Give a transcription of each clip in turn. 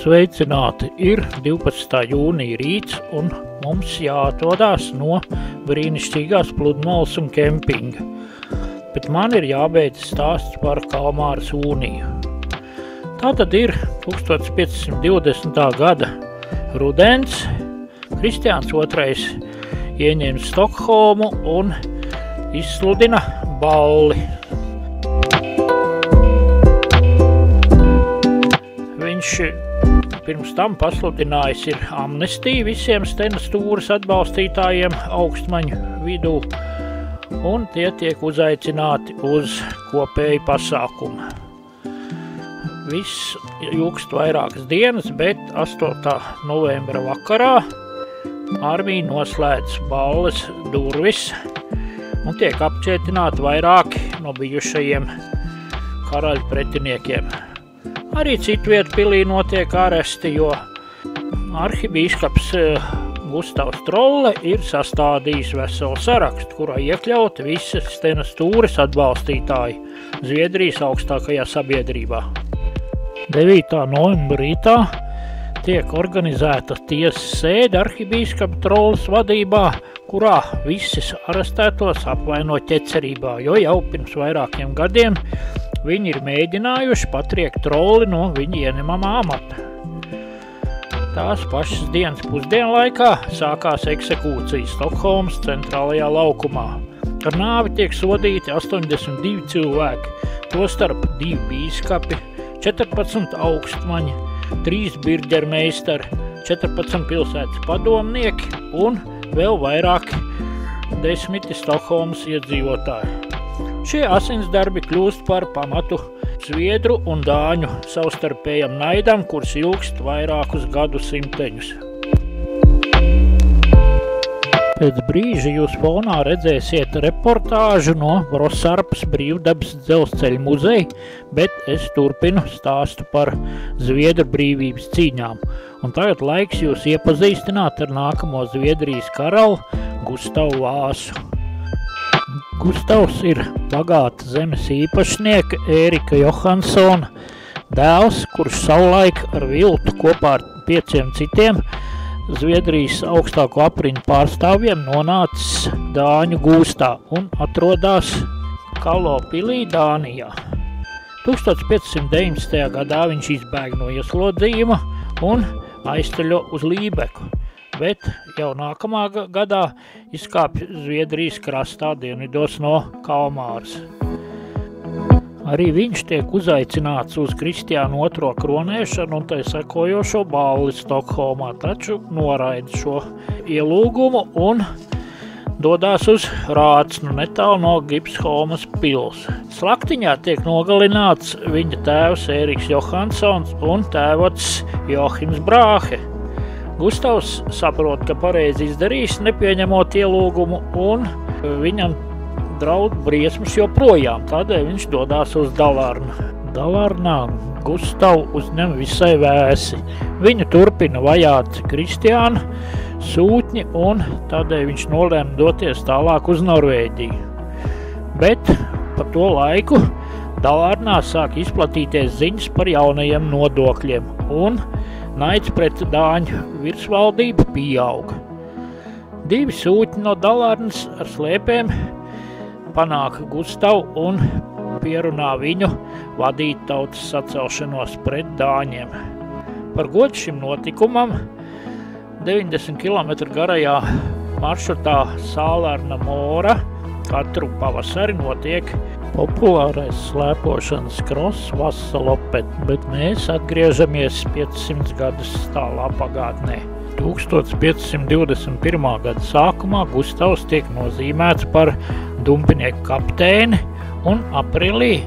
Sveicināti! Ir 12. jūnija rīts un mums jāatvadās no brīnišķīgās pludmales un kempinga. Bet man ir jābeidz stāsts par Kalmāras uniju. Tātad ir 1520. gada rudens. Kristiāns II ieņem Stokholmu un izsludina balli. Viņš pirms tam pasludinājis ir amnestiju visiem Stena Stūres atbalstītājiem augstmaņu vidū, un tie tiek uzaicināti uz kopēju pasākumu. Viss ilgst vairākas dienas, bet 8. novembra vakarā armija noslēdz balles durvis un tiek apcietināti vairāki no bijušajiem karaļu pretiniekiem. Arī citviet pilī notiek aresti, jo arhibīskaps Gustavs Trolle ir sastādījis veselu sarakstu, kurā iekļauti visi Stena Stūres atbalstītāji Zviedrijas augstākajā sabiedrībā. 9. novembra rītā tiek organizēta tiesas sēde arhibīskapa Trolles vadībā, kurā visus arestētos apvaino ķecerībā, jo jau pirms vairākiem gadiem viņi ir mēģinājuši patriekt Trolli no viņa ieņemamā amata. Tās pašas dienas pusdienlaikā sākās eksekūcija Stokholmas centrālajā laukumā. Ar nāvi tiek sodīti 82 cilvēki, tostarp 2 bīskapi, 14 augstmaņi, 3 birģermeistari, 14 pilsētas padomnieki un vēl vairāki 10 Stokholmas iedzīvotāji. Šie asinsdarbi kļūst par pamatu zviedru un dāņu savstarpējam naidam, kurš ilgst vairākus gadu simteņus. Pēc brīža jūs fonā redzēsiet reportāžu no Brosarpas brīvdabas dzelzceļa muzeja, bet es turpinu stāstu par Zviedru brīvības cīņām. Un tagad laiks jūs iepazīstināt ar nākamo Zviedrijas karali Gustavu Vāsu. Gustavs ir bagāta zemes īpašnieka Ērika Johansona dēls, kurš savulaik ar viltu kopā ar 5 citiem Zviedrijas augstāko apriņu pārstāvjiem nonācis Dāņu gūstā un atrodās Kalo pilī Dānijā. 1519. gadā viņš izbēg no ieslodzījuma un aizceļo uz Lībeku, bet jau nākamā gadā izkāpj Zviedrijas krastā dienvidos no Kalmāras. Arī viņš tiek uzaicināts uz Kristiāna II kronēšanu un tai sekojošo balli Stokholmā, taču noraida šo ielūgumu un dodās uz Rācnu netālu no Gipsholmas pils. Slaktiņā tiek nogalināts viņa tēvs Ēriks Johansons un tēvots Johims Brāhe. Gustavs saprot, ka pareizi izdarīs, nepieņemot ielūgumu, un viņam draud briesmas joprojām, tādēļ viņš dodās uz Dalarnu. Dalarnā Gustavu uzņem visai vēsi. Viņu turpina vajāt Kristiāna sūtņi, un tādēļ viņš nolēma doties tālāk uz Norvēģiju. Bet pa to laiku Dalarnā sāk izplatīties ziņas par jaunajiem nodokļiem, un naids pret Dāņu virsvaldību pieauga. 2 sūtņi no Dalarnas ar slēpēm panāk Gustavu un pierunā viņu vadīt tautas sacelšanos pret Dāņiem. Par godu šim notikumam 90 km garajā maršrutā Sālarna Mora katru pavasari notiek populārais slēpošanas kross Vassalopet, bet mēs atgriežamies 500 gadus tālā pagātnē. 1521. gada sākumā Gustavs tiek nozīmēts par dumpinieku kapteini, un aprīlī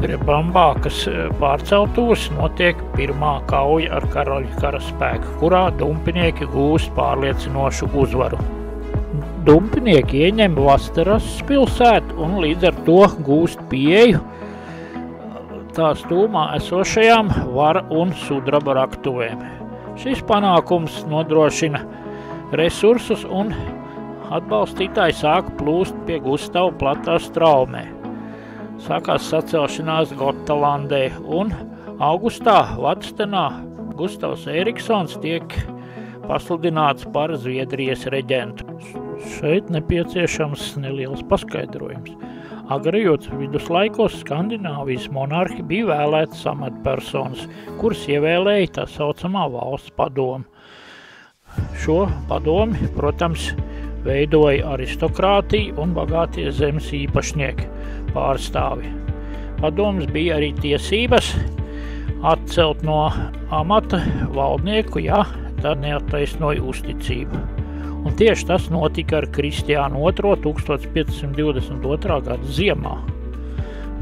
pie Bambākas pārceltūs notiek pirmā kauja ar karaļu karaspēku, kurā dumpinieki gūst pārliecinošu uzvaru. Dumpinieki ieņem Vasterasas pilsētu un līdz ar to gūst pieeju tās tūmā esošajām vara un sudraba raktuvēm. Šis panākums nodrošina resursus un atbalstītāji sāk plūst pie Gustava platā straumē. Sākās sacelšanās Gotalandē un augustā Vadstenā Gustavs Eriksons tiek pasludināts par Zviedrijas reģentu. Šeit nepieciešams neliels paskaidrojums. Agrajos viduslaikos Skandināvijas monarhi bija vēlētas amatpersonas, kuras ievēlēja tā saucamā valsts padome. Šo padomi, protams, veidoja aristokrātija un bagātie zemes īpašnieki pārstāvi. Padoms bija arī tiesības atcelt no amata valdnieku, ja tā neattaisnoja uzticību. Un tieši tas notika ar Kristiānu II 1522. Gada ziemā.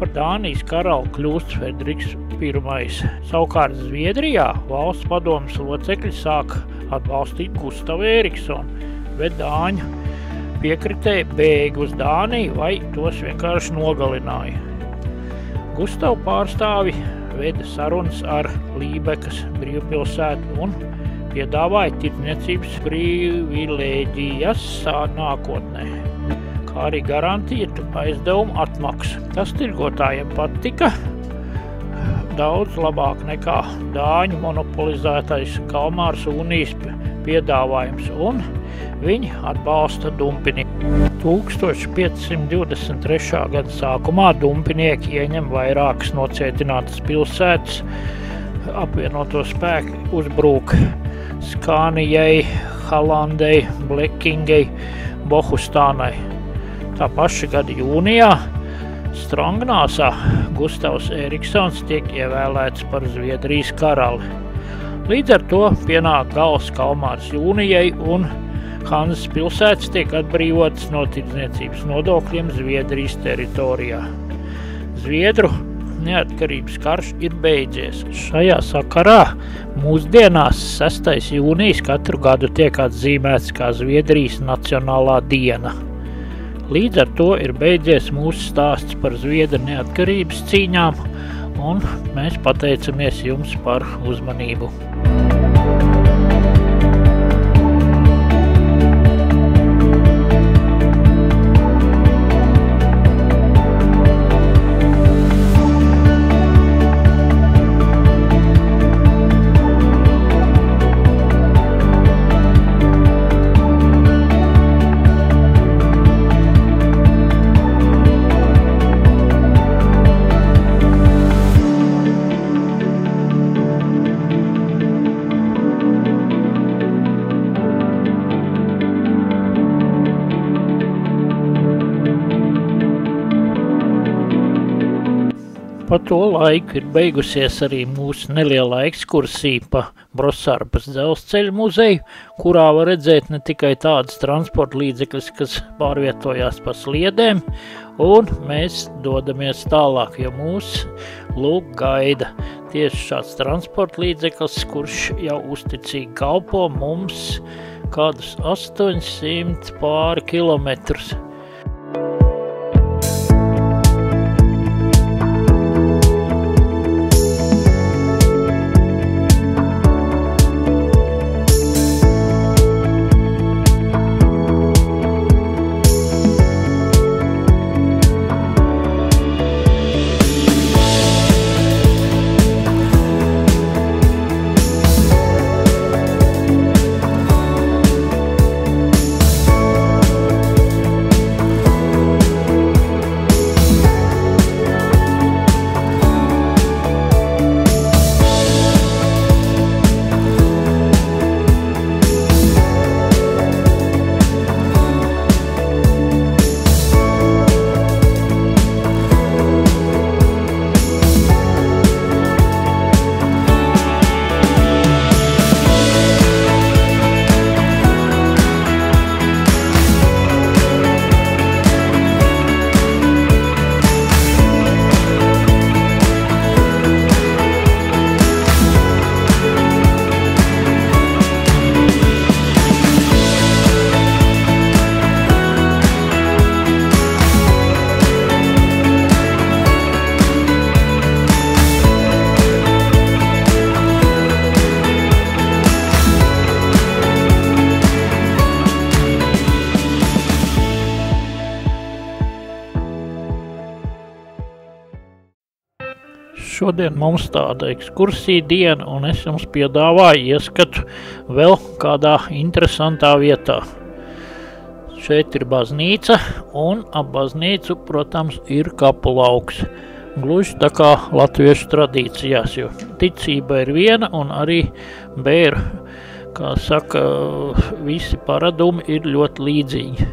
Par Dānijas karali kļūst Frederiks I. Savukārt Zviedrijā valsts padomes locekļi sāk atbalstīt Gustavu Eriksonu, bet dāņu piekritēji bēga uz Dāniju vai tos vienkārši nogalināja. Gustavu pārstāvi veda sarunas ar Lībekas brīvpilsētu un piedāvāja tirdzniecības privilēģijas nākotnē, kā arī garantētu aizdevumu atmaksu. Tas tirgotājiem patika daudz labāk nekā dāņu monopolizētais Kalmāras unijas piedāvājums, un viņi atbalsta dumpinieki. 1523. Gada sākumā dumpinieki ieņem vairākas nocietinātas pilsētas, apvienoto spēku uzbrūk Skānijai, Halandei, Blekingai, Bohustānai. Tā paša gada jūnijā Strongnāsā Gustavs Eriksons tiek ievēlēts par Zviedrijas karali. Līdz ar to pienāk gals Kalmāras jūnijai un Hanzas pilsētas tiek atbrīvotas no tirdzniecības nodokļiem Zviedrijas teritorijā. Zviedru neatkarības karš ir beidzies. Šajā sakarā mūsdienās 6. jūnijas katru gadu tiek atzīmēts kā Zviedrijas nacionālā diena. Līdz ar to ir beidzies mūsu stāsts par Zviedru neatkarības cīņām, un mēs pateicamies jums par uzmanību. Pa to laiku ir beigusies arī mūsu nelielā ekskursija pa Brosarpas dzelzceļa muzeju, kurā var redzēt ne tikai tādas transporta līdzekļus, kas pārvietojās pa sliedēm, un mēs dodamies tālāk, jo mūs lūk gaida tieši šāds transporta līdzeklis, kurš jau uzticīgi kalpo mums kādus 800 pāri kilometrus. šodien mums tāda ekskursija diena, un es jums piedāvāju ieskatu vēl kādā interesantā vietā. Šeit ir baznīca, un ap baznīcu, protams, ir kapu lauks. Gluži tā kā latviešu tradīcijās, jo ticība ir viena, un arī bēru, kā saka, visi paradumi ir ļoti līdzīgi.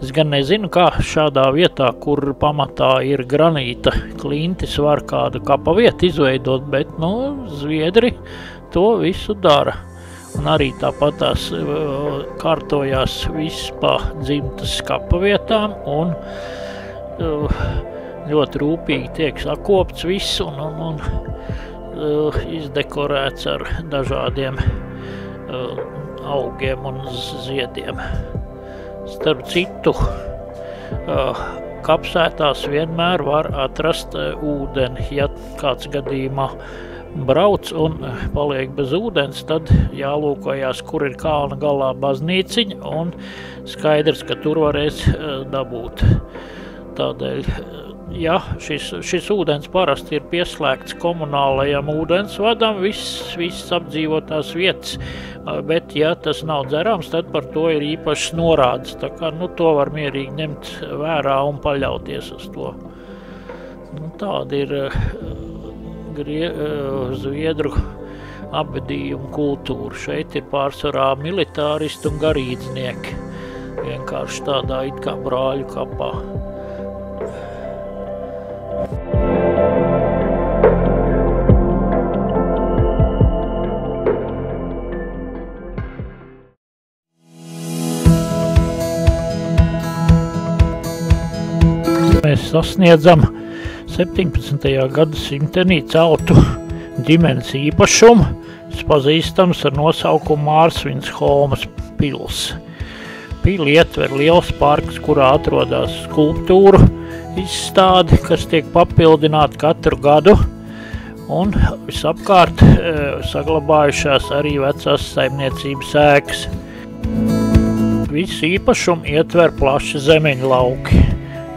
Es gan nezinu, kā šādā vietā, kur pamatā ir granīta klintis, var kādu kapa vietu izveidot, bet, zviedri to visu dara. Un arī tāpat tās kārtojās viss pa dzimtas kapa vietām, un ļoti rūpīgi tiek sakopts viss un izdekorēts ar dažādiem augiem un ziediem. Starp citu, kapsētās vienmēr var atrast ūdeni. Ja kāds gadījumā brauc un paliek bez ūdens, tad jālūkojās, kur ir kalna galā baznīciņa, un skaidrs, ka tur varēs dabūt. Tādēļ, ja šis ūdens parasti ir pieslēgts komunālajam ūdensvadam, viss apdzīvotās vietas, bet ja tas nav dzerams, tad par to ir īpašs norādes. Tā kā, to var mierīgi ņemt vērā un paļauties uz to. Tāda ir zviedru apbedījuma kultūra. Šeit ir pārsvarā militāristi un garīdznieki. Vienkārši tādā it kā brāļu kapā. Mēs sasniedzam 17. gadsimtenī celtu ģimenes īpašumu, pazīstams ar nosaukumu Mārsvinsholmas pils. Pili ietver liels parks, kurā atrodas skulptūru izstāde, kas tiek papildināta katru gadu, un visapkārt saglabājušās arī vecās saimniecības ēkas. Visu īpašumu ietver plaši zemeņu lauki.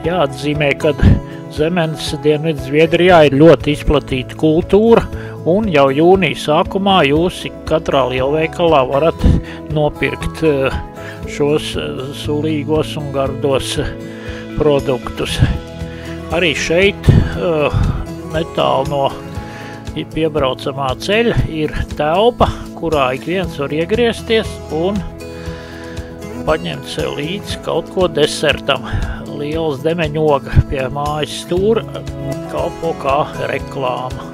Jāatzīmē, ka zemenes Dienvidu Zviedrijā ir ļoti izplatīta kultūra, un jau jūnija sākumā jūs katrā lielveikalā varat nopirkt šos sulīgos un gardos produktus. Arī šeit netālu no piebraucamā ceļa ir telpa, kurā ik viens var iegriezties un paņemt sev līdzi kaut ko desertam. Liels demeņoga pie mājas stūra kalpo kā reklāma.